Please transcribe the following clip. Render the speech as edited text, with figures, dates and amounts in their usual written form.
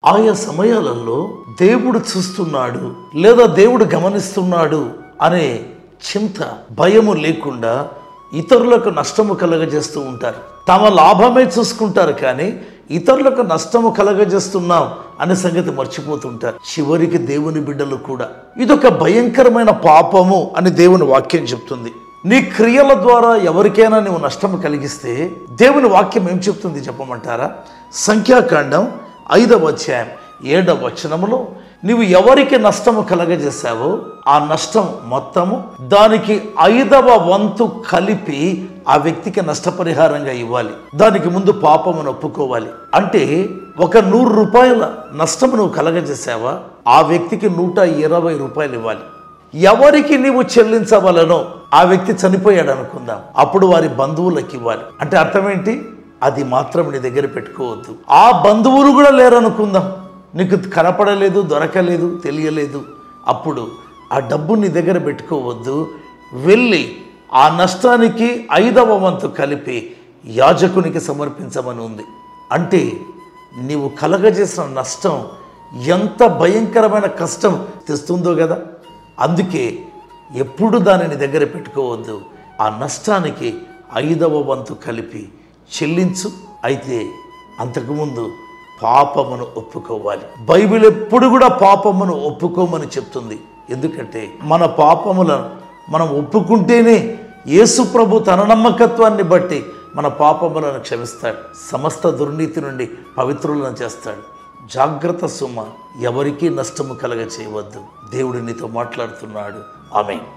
ఆయా సమయాలలో దేవుడు చూస్తున్నాడు లేదా దేవుడు గమనిస్తున్నాడు అనే చింత భయము లేకుండా ఇతరులకు నష్టము కలగజేస్తూ ఉంటారు. తమ లాభమే చూసుకుంటారు కానీ ఇతరులకు నష్టము కలగజేస్తున్నాం అనే సంగతి మర్చిపోతుంటారు. చివరికి దేవుని బిడ్డలు కూడా ఇదొక భయంకరమైన పాపము అని దేవుని వాక్యం చెప్తుంది. నీ క్రియల ద్వారా ఎవరికైనా నువ్వు నష్టము కలిగిస్తే దేవుని వాక్యం ఏం చెప్తుంది చెప్పమంటారా? సంఖ్యాకాండం 5వ అధ్యాయం 7వ వచనములో నీవు ఎవరికి నష్టము కలగజేశావో ఆ నష్టం మొత్తము దానికి 5వ వంతు కలిపి ఆ వ్యక్తికి నష్టపరిహారంగా ఇవ్వాలి. దానికి ముందు పాపమును ఒప్పుకోవాలి. అంటే ఒక 100 రూపాయల నష్టము నువ్వు కలగజేసావా ఆ వ్యక్తికి 120 రూపాయలు ఇవ్వాలి. ఎవరికి నీవు చెల్లించవలనో ఆ వ్యక్తి చనిపోయాడు అనుకుందాం, అప్పుడు వారి బంధువులకు ఇవ్వాలి. అంటే అర్థం ఏంటి? అది మాత్రం నీ దగ్గర పెట్టుకోవద్దు. ఆ బంధువులు కూడా లేరనుకుందాం, నీకు కనపడలేదు, దొరకలేదు, తెలియలేదు, అప్పుడు ఆ డబ్బు నీ దగ్గర పెట్టుకోవద్దు. వెళ్ళి ఆ నష్టానికి 5వ వంతు కలిపి యాజకునికి సమర్పించమని ఉంది. అంటే నీవు కలగజేసిన నష్టం ఎంత భయంకరమైన కష్టం తెస్తుందో కదా. అందుకే ఎప్పుడు దానిని దగ్గర పెట్టుకోవద్దు. ఆ నష్టానికి 5వ వంతు కలిపి చెల్లించు. అయితే అంతకుముందు పాపమును ఒప్పుకోవాలి. బైబిల్ ఎప్పుడు కూడా పాపమును ఒప్పుకోమని చెప్తుంది. ఎందుకంటే మన పాపములను మనం ఒప్పుకుంటేనే యేసు ప్రభు తన నమ్మకత్వాన్ని బట్టి మన పాపములను క్షమిస్తాడు, సమస్త దుర్నీతి నుండి పవిత్రులను చేస్తాడు. జాగ్రత్త సుమ, ఎవరికీ నష్టము కలగ చేయవద్దు. దేవుడు నీతో మాట్లాడుతున్నాడు. ఆమేన్.